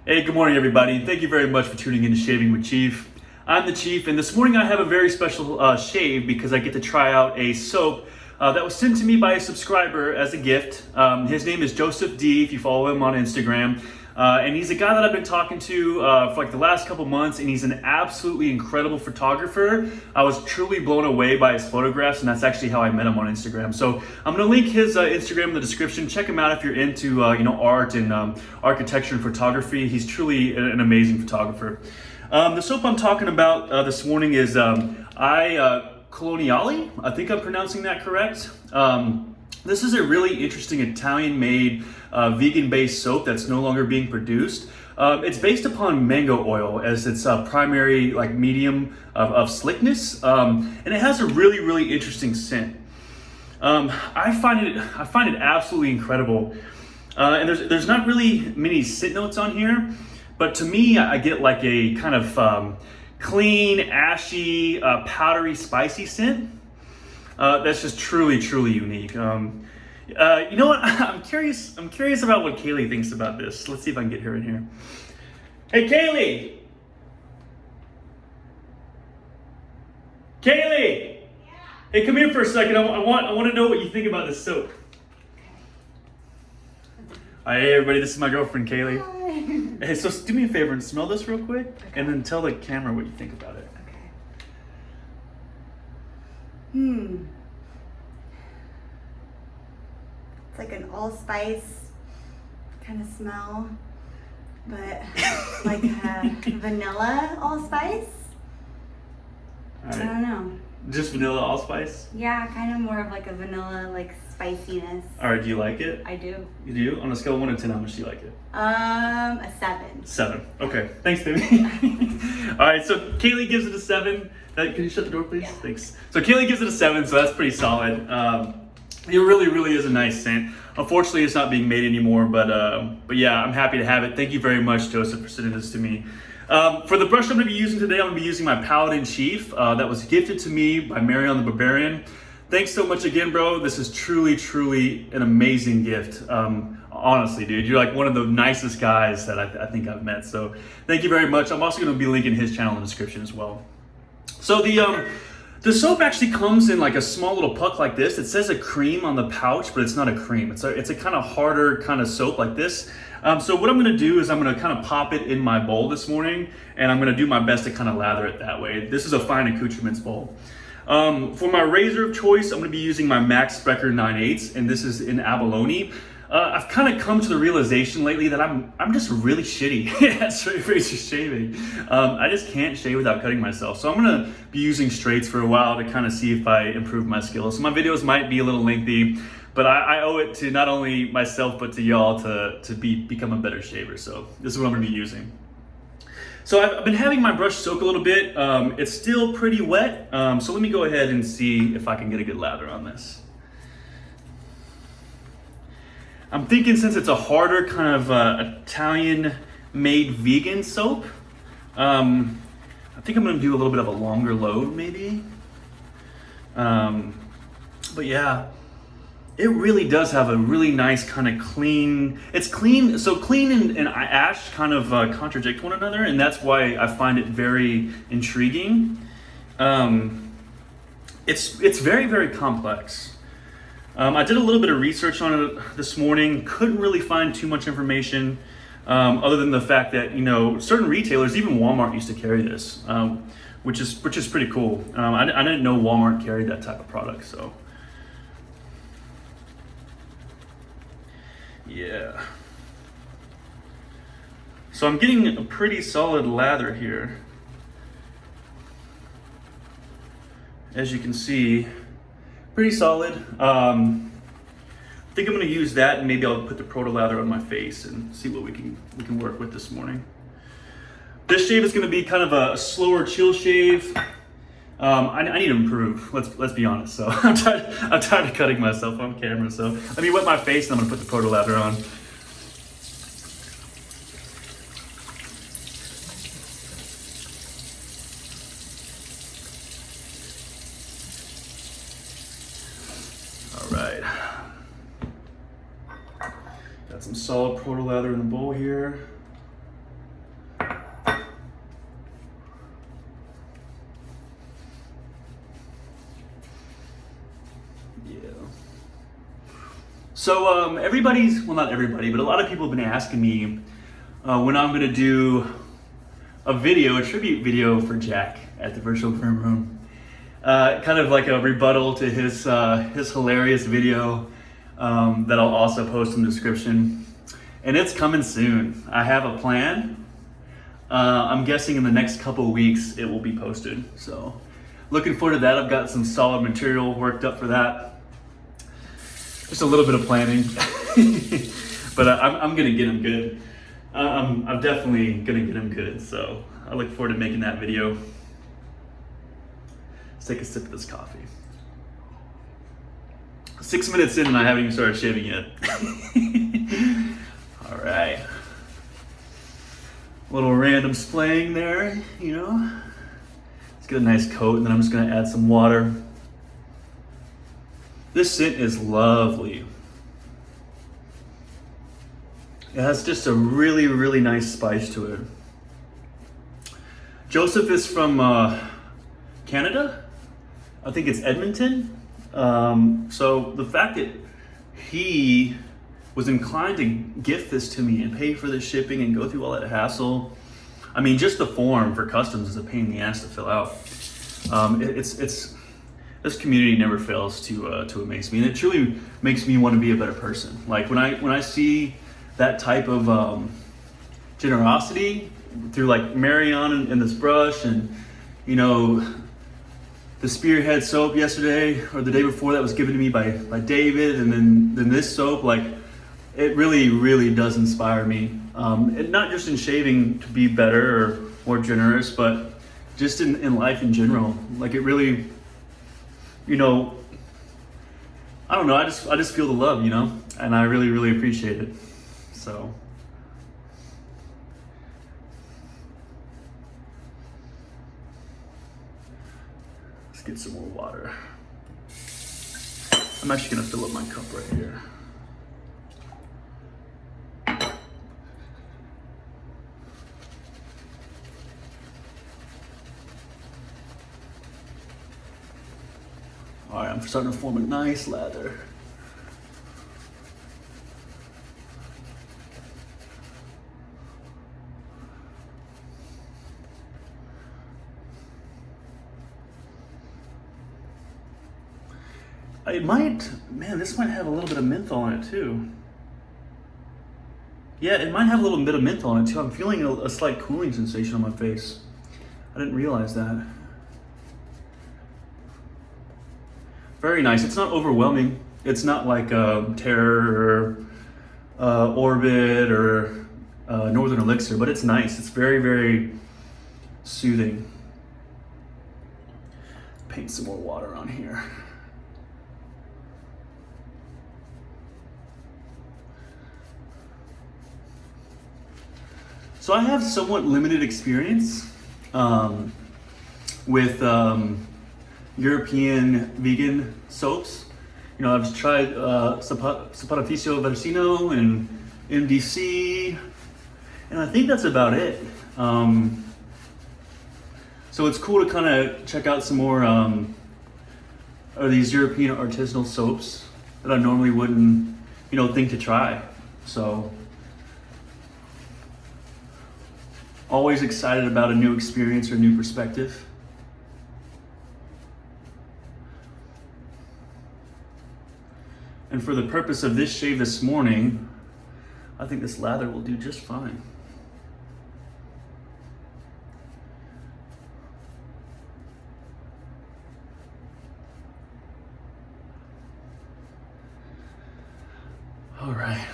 Hey, good morning everybody. Thank you very much for tuning in to Shaving with Chief. I'm the Chief, and this morning I have a very special shave because I get to try out a soap that was sent to me by a subscriber as a gift. His name is Joseph D, if you follow him on Instagram. And he's a guy that I've been talking to for like the last couple months, and he's an absolutely incredible photographer. I was truly blown away by his photographs, and that's actually how I met him on Instagram. So I'm gonna link his Instagram in the description. Check him out if you're into art and architecture and photography. He's truly an amazing photographer. The soap I'm talking about this morning is Coloniali. I think I'm pronouncing that correct. This is a really interesting Italian-made vegan-based soap that's no longer being produced. It's based upon mango oil as its primary medium of slickness, and it has a really, really interesting scent. I find it absolutely incredible. And there's not really many scent notes on here, but to me, I get like a kind of clean, ashy, powdery, spicy scent. That's just truly, truly unique. You know what? I'm curious about what Kaylee thinks about this. Let's see if I can get her in here. Hey, Kaylee! Kaylee! Yeah. Hey, come here for a second. I want to know what you think about this soap. Hi, hey everybody. This is my girlfriend, Kaylee. Hi. Hey, so do me a favor and smell this real quick, okay, and then tell the camera what you think about it. Okay. It's like an allspice kind of smell, but like a vanilla allspice. Right. I don't know. Just vanilla allspice? Yeah, kind of more of like a vanilla spiciness. All right, do you like it? I do. You do? On a scale of 1 to 10, how much do you like it? A 7. 7. Okay. Thanks, Timmy. All right, so Kaylee gives it a 7. Can you shut the door, please? Yeah. Thanks. So Kaylee gives it a 7, so that's pretty solid. It really, really is a nice scent. Unfortunately, it's not being made anymore, but yeah, I'm happy to have it. Thank you very much, Joseph, for sending this to me. For the brush I'm going to be using today, I'm going to be using my Paladin Chief that was gifted to me by Marion the Barbarian. Thanks so much again, bro. This is truly, truly an amazing gift. Honestly, dude, you're like one of the nicest guys that I think I've met. So thank you very much. I'm also going to be linking his channel in the description as well. So the soap actually comes in like a small little puck like this. It says a cream on the pouch, but it's not a cream. It's a kind of harder kind of soap like this. So what I'm gonna do is I'm gonna kind of pop it in my bowl this morning, and I'm gonna do my best to kind of lather it that way. This is a fine accoutrements bowl. For my razor of choice, I'm gonna be using my Max Sprecher 9/8, and this is in abalone. I've kind of come to the realization lately that I'm just really shitty at straight razor shaving. I just can't shave without cutting myself. So I'm gonna be using straights for a while to kind of see if I improve my skills. So my videos might be a little lengthy, but I owe it to not only myself but to y'all to become a better shaver. So this is what I'm gonna be using. So I've been having my brush soak a little bit. It's still pretty wet. So let me go ahead and see if I can get a good lather on this. I'm thinking since it's a harder kind of Italian-made vegan soap, I think I'm gonna do a little bit of a longer load maybe. But yeah, it really does have a really nice kind of clean, it's clean, so clean and ash kind of contradict one another, and that's why I find it very intriguing. It's very, very complex. I did a little bit of research on it this morning, couldn't really find too much information other than the fact that, certain retailers, even Walmart used to carry this, which is pretty cool. I didn't know Walmart carried that type of product, so. Yeah. So I'm getting a pretty solid lather here. As you can see, pretty solid. I think I'm gonna use that, and maybe I'll put the proto lather on my face and see what we can work with this morning. This shave is gonna be kind of a slower, chill shave. I need to improve. Let's be honest. So I'm tired of cutting myself on camera. So let me wet my face, and I'm gonna put the proto lather on. right. Got some solid proto lather in the bowl here. So everybody's, well, not everybody, but a lot of people have been asking me when I'm gonna do a video, a tribute video for Jack at the Virtual Groomroom. Kind of like a rebuttal to his hilarious video that I'll also post in the description. And it's coming soon. I have a plan. I'm guessing in the next couple of weeks it will be posted. So looking forward to that. I've got some solid material worked up for that. Just a little bit of planning, but I'm gonna get him good. I'm definitely gonna get him good. So I look forward to making that video. Let's take a sip of this coffee. 6 minutes in and I haven't even started shaving yet. All right. A little random splaying there, you know. Let's get a nice coat and then I'm just gonna add some water. This scent is lovely. It has just a really, really nice spice to it. Joseph is from Canada. I think it's Edmonton. So the fact that he was inclined to gift this to me and pay for the shipping and go through all that hassle. I mean, just the form for customs is a pain in the ass to fill out. This community never fails to amaze me, and it truly makes me want to be a better person. Like when I see that type of generosity through like Marion and this brush, and you know the Spearhead soap yesterday or the day before that was given to me by David, and then this soap, like it really does inspire me. And not just in shaving to be better or more generous, but just in life in general. Like it really. You know, I don't know, I just feel the love, you know, and I really appreciate it. So let's get some more water. I'm actually gonna fill up my cup right here. All right, I'm starting to form a nice lather. It might, man, this might have a little bit of menthol in it too. Yeah, it might have a little bit of menthol in it too. I'm feeling a slight cooling sensation on my face. I didn't realize that. Very nice. It's not overwhelming. It's not like Terror or Orbit or Northern Elixir, but it's nice. It's very soothing. Paint some more water on here. So I have somewhat limited experience with European vegan soaps. You know, I've tried Sapatificio Versino and MDC, and I think that's about it. So it's cool to kind of check out some more of these European artisanal soaps that I normally wouldn't, you know, think to try. So always excited about a new experience or new perspective. And for the purpose of this shave this morning, I think this lather will do just fine. All right.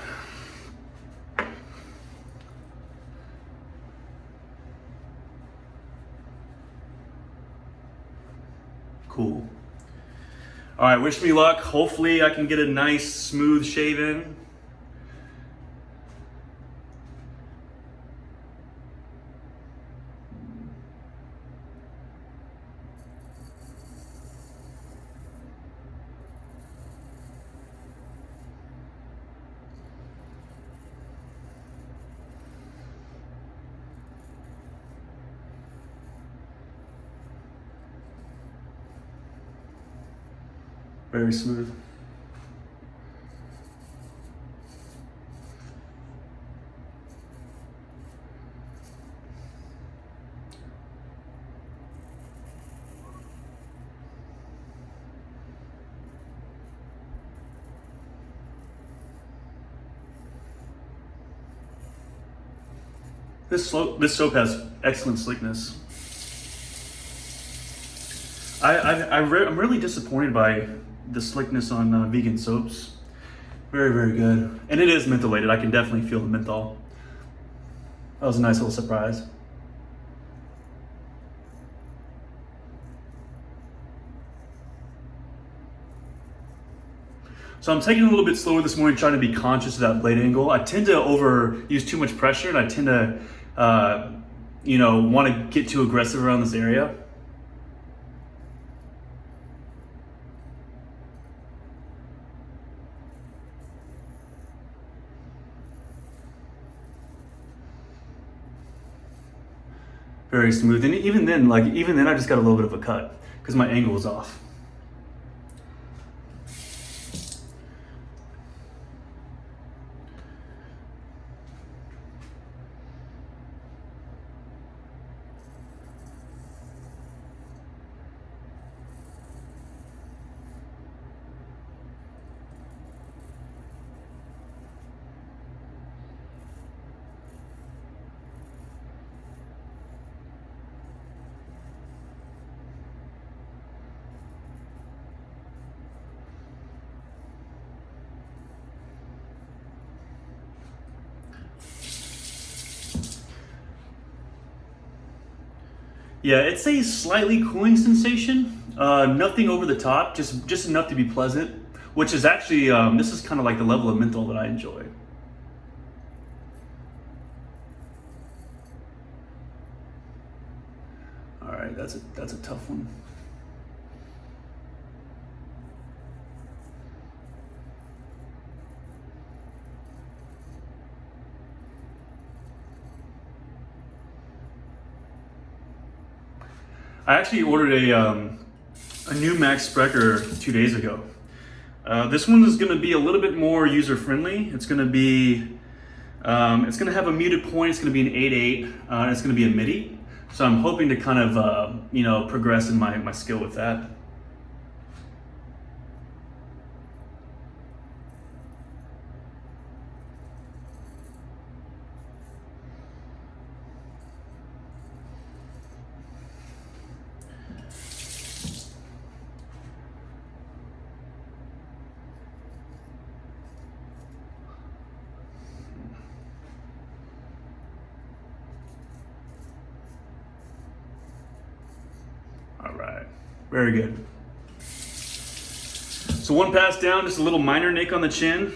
Cool. All right, wish me luck. Hopefully I can get a nice smooth shave in. Very smooth. This soap has excellent sleekness. I'm really disappointed by the slickness on vegan soaps. Very, very good. And it is mentholated. I can definitely feel the menthol. That was a nice little surprise. So I'm taking it a little bit slower this morning, trying to be conscious of that blade angle. I tend to use too much pressure, and I tend to, want to get too aggressive around this area. Very smooth, and even then I just got a little bit of a cut because my angle was off. Yeah, it's a slightly cooling sensation. Nothing over the top, just enough to be pleasant. Which is actually, this is kind of like the level of menthol that I enjoy. All right, that's a tough one. I actually ordered a new Max Sprecher 2 days ago. This one is going to be a little bit more user friendly. It's going to be, it's going to have a muted point. It's going to be an 8.8, and it's going to be a MIDI. So I'm hoping to kind of, progress in my skill with that. All right, very good. So one pass down, just a little minor nick on the chin.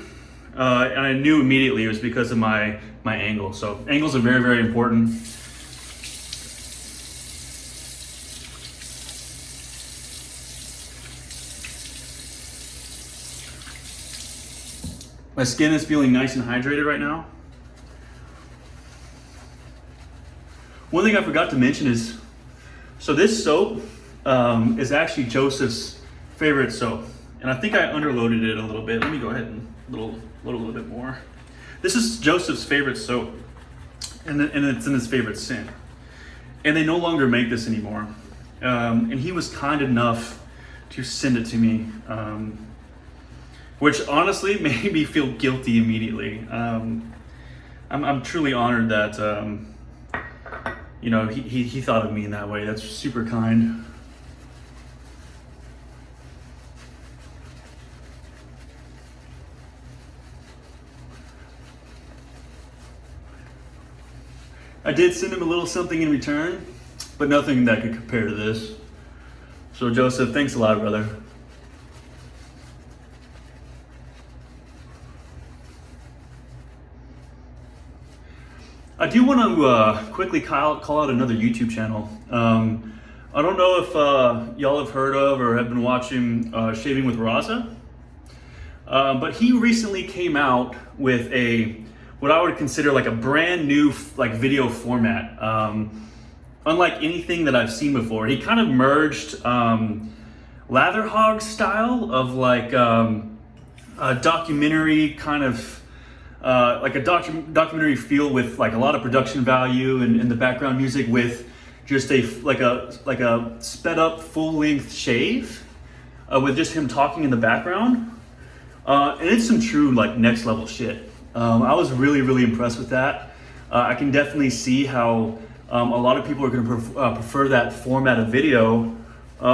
And I knew immediately it was because of my angle. So angles are very, very important. My skin is feeling nice and hydrated right now. One thing I forgot to mention is, so this soap is actually Joseph's favorite soap. And I think I underloaded it a little bit. Let me go ahead and load a little bit more. This is Joseph's favorite soap, and it's in his favorite scent. And they no longer make this anymore. And he was kind enough to send it to me, which honestly made me feel guilty immediately. I'm truly honored that he thought of me in that way. That's super kind. I did send him a little something in return, but nothing that could compare to this. So Joseph, thanks a lot, brother. I do want to quickly call out another YouTube channel. I don't know if y'all have heard of or have been watching Shaving with Raza, but he recently came out with what I would consider like a brand new video format. Unlike anything that I've seen before. He kind of merged lather hog style of like a documentary kind of like a documentary feel with like a lot of production value and the background music with just like a sped up full length shave with just him talking in the background. And it's some true like next level shit. I was really impressed with that. I can definitely see how a lot of people are going to prefer that format of video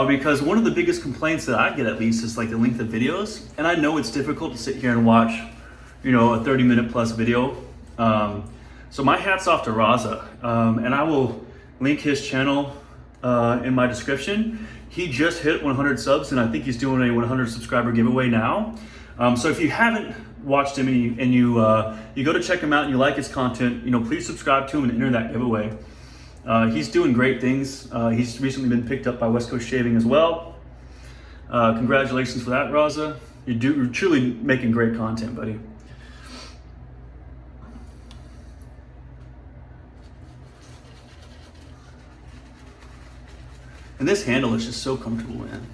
because one of the biggest complaints that I get, at least, is like the length of videos. And I know it's difficult to sit here and watch, you know, a 30-minute plus video. So my hat's off to Raza, and I will link his channel in my description. He just hit 100 subs, and I think he's doing a 100 subscriber giveaway now. So if you haven't watched him and you go to check him out and you like his content, you know, please subscribe to him and enter that giveaway. He's doing great things. He's recently been picked up by West Coast Shaving as well. Congratulations for that, Raza. You're truly making great content, buddy. And this handle is just so comfortable, man.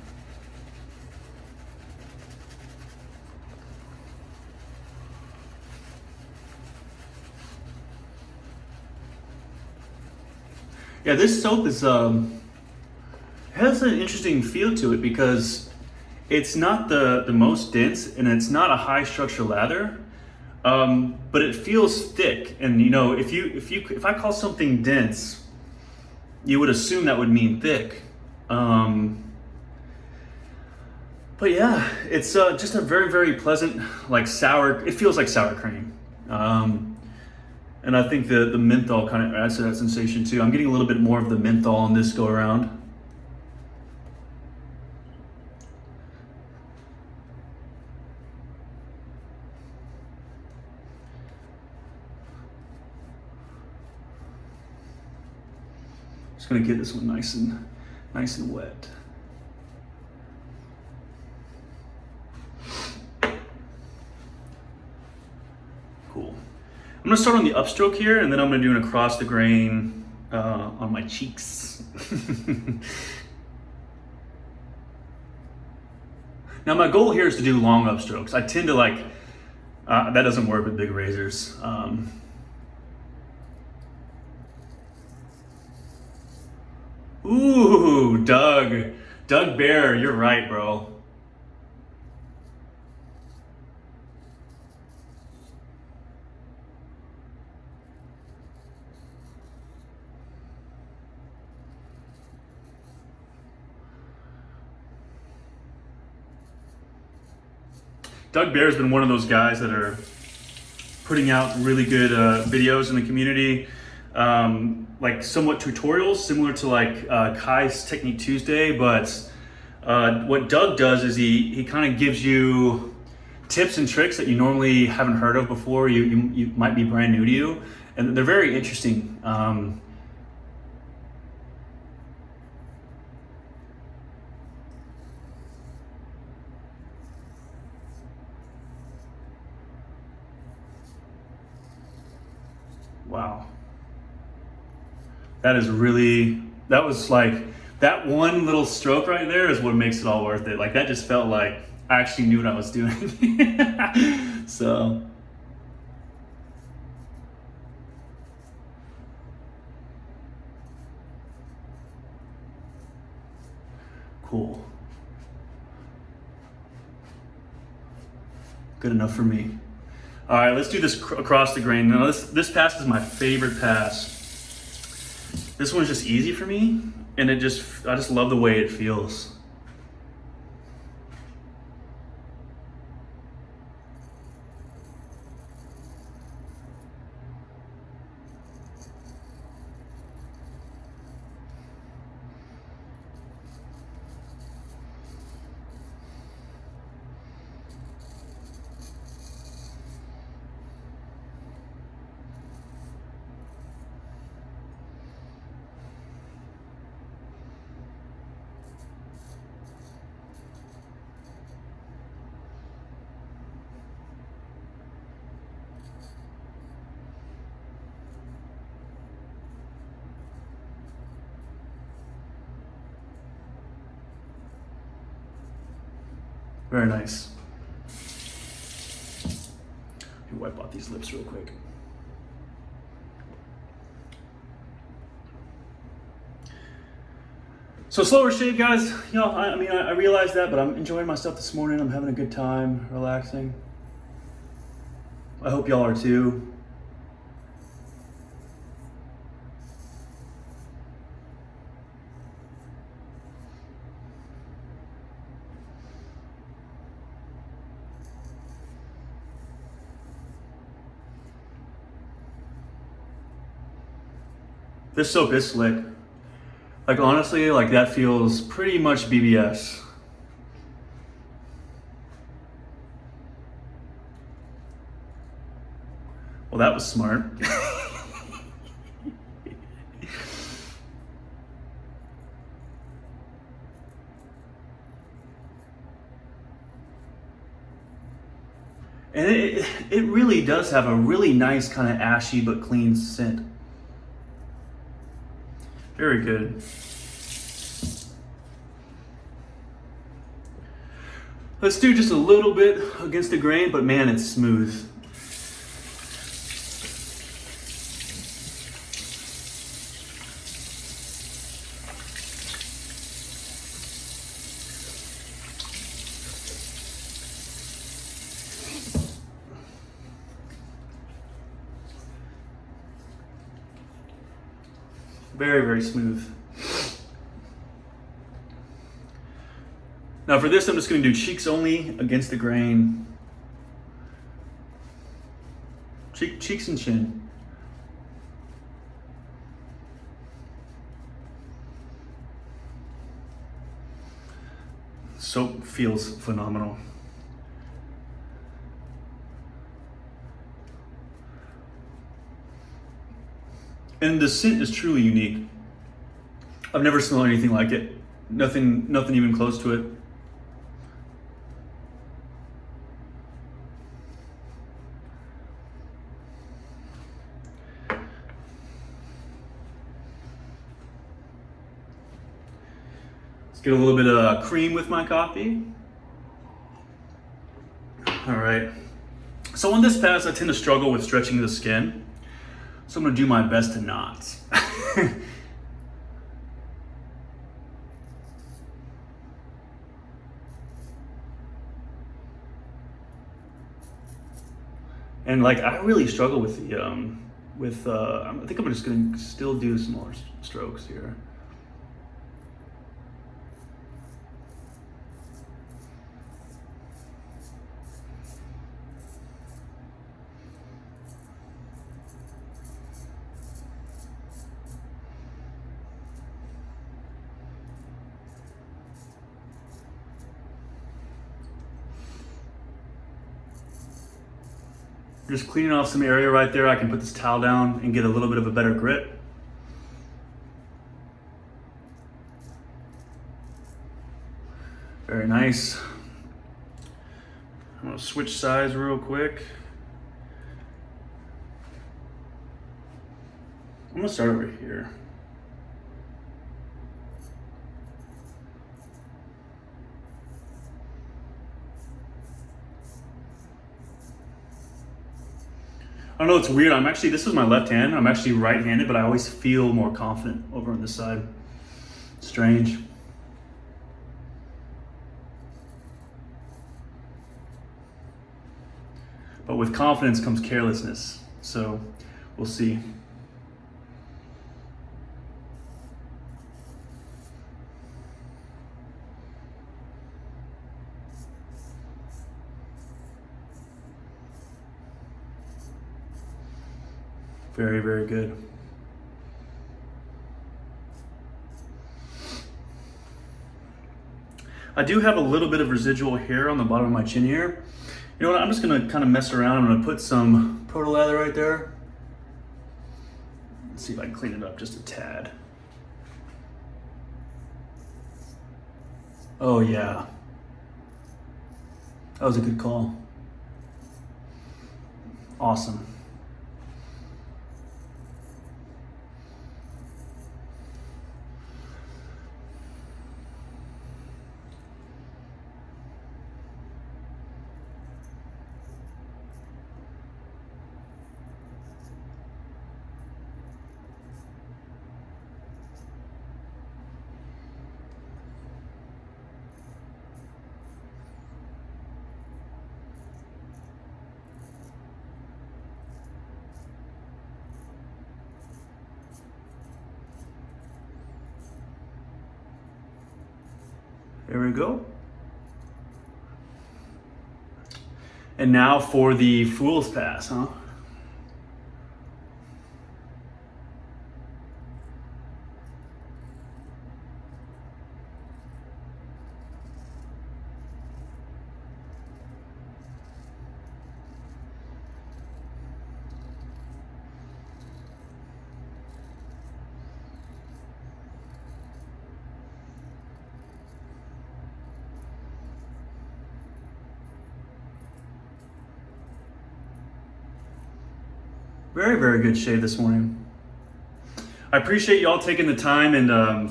Yeah, this soap is has an interesting feel to it because it's not the most dense and it's not a high structure lather, but it feels thick. And you know, if I call something dense, you would assume that would mean thick. But yeah, it's just a very pleasant, like sour. It feels like sour cream. And I think the menthol kind of adds to that sensation too. I'm getting a little bit more of the menthol on this go around. Just gonna get this one nice and wet. Cool. I'm gonna start on the upstroke here, and then I'm gonna do an across the grain on my cheeks. Now my goal here is to do long upstrokes. I tend to like, that doesn't work with big razors. Ooh, Doug Bear, you're right, bro. Doug Bear has been one of those guys that are putting out really good videos in the community, like somewhat tutorials, similar to like Kai's Technique Tuesday. But what Doug does is he kind of gives you tips and tricks that you normally haven't heard of before. You might be brand new to you, and they're very interesting. Wow. That was like, that one little stroke right there is what makes it all worth it. Like that just felt like I actually knew what I was doing. So. Cool. Good enough for me. All right, let's do this across the grain. Now this pass is my favorite pass. This one's just easy for me, and I just love the way it feels. Very nice. Let me wipe out these lips real quick. So slower shave, guys. You know, I mean, I realize that, but I'm enjoying myself this morning. I'm having a good time, relaxing. I hope y'all are too. This soap is slick. Like honestly, like that feels pretty much BBS. Well, that was smart. And it really does have a really nice kind of ashy but clean scent. Very good. Let's do just a little bit against the grain, but man, it's smooth. Very, very smooth. Now for this, I'm just going to do cheeks only against the grain. Cheeks and chin. Soap feels phenomenal. And the scent is truly unique. I've never smelled anything like it. Nothing even close to it. Let's get a little bit of cream with my coffee. All right. So on this pass, I tend to struggle with stretching the skin. So I'm gonna do my best to not. And like, I really struggle with the, I think I'm just gonna still do smaller strokes here. Just cleaning off some area right there. I can put this towel down and get a little bit of a better grip. Very nice. I'm gonna switch sides real quick. I'm gonna start over here. I don't know, it's weird. This is my left hand. I'm actually right-handed, but I always feel more confident over on this side. Strange. But with confidence comes carelessness. So we'll see. Very, very good. I do have a little bit of residual hair on the bottom of my chin here. You know what, I'm just gonna kind of mess around. I'm gonna put some proto lather right there. Let's see if I can clean it up just a tad. Oh yeah. That was a good call. Awesome. There we go. And now for the Fool's Pass, huh? Very, very good shave this morning. I appreciate y'all taking the time and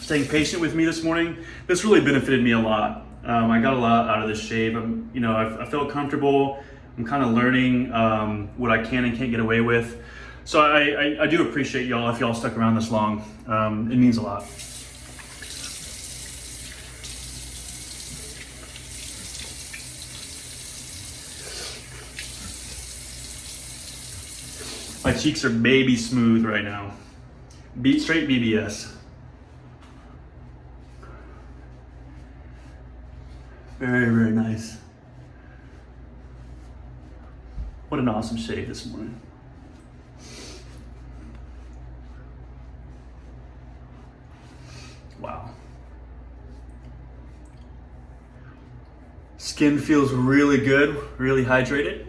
staying patient with me this morning. This really benefited me a lot. I got a lot out of this shave. I felt comfortable. I'm kind of learning what I can and can't get away with. So I do appreciate y'all if y'all stuck around this long. It means a lot. My cheeks are baby smooth right now. Beat straight BBS. Very, very nice. What an awesome shave this morning. Wow. Skin feels really good, really hydrated.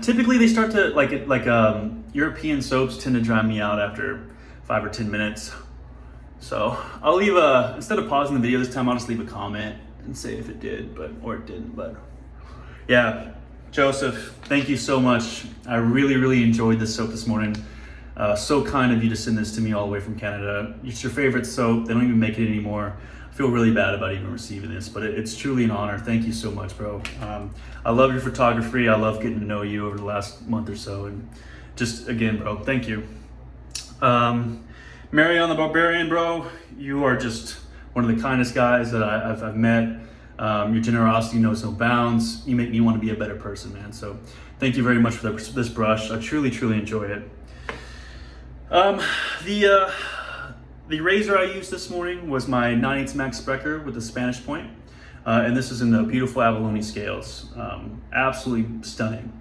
Typically they start to European soaps tend to dry me out after 5 or 10 minutes. So I'll leave instead of pausing the video this time, I'll just leave a comment and say if it did, or it didn't. But yeah, Joseph, thank you so much. I really, really enjoyed this soap this morning. So kind of you to send this to me all the way from Canada. It's your favorite soap. They don't even make it anymore. I feel really bad about even receiving this, but it's truly an honor. Thank you so much, bro. I love your photography. I love getting to know you over the last month or so. And just, again, bro, thank you. Marion the Barbarian, bro, you are just one of the kindest guys that I've met. Your generosity knows no bounds. You make me want to be a better person, man. So thank you very much for this brush. I truly, truly enjoy it. The razor I used this morning was my 9/8 Max Sprecher with the Spanish point. And this is in the beautiful abalone scales. Absolutely stunning.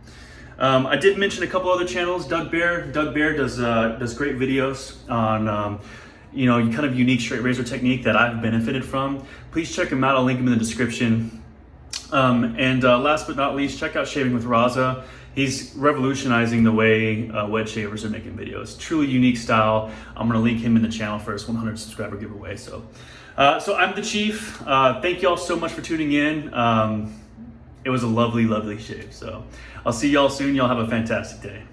I did mention a couple other channels. Doug Bear does great videos on kind of unique straight razor technique that I've benefited from. Please check him out. I'll link him in the description. Last but not least, check out Shaving with Raza. He's revolutionizing the way wedge shavers are making videos. Truly unique style. I'm gonna link him in the channel for his 100 subscriber giveaway. So I'm the Chief. Thank y'all so much for tuning in. It was a lovely, lovely shave. So I'll see y'all soon. Y'all have a fantastic day.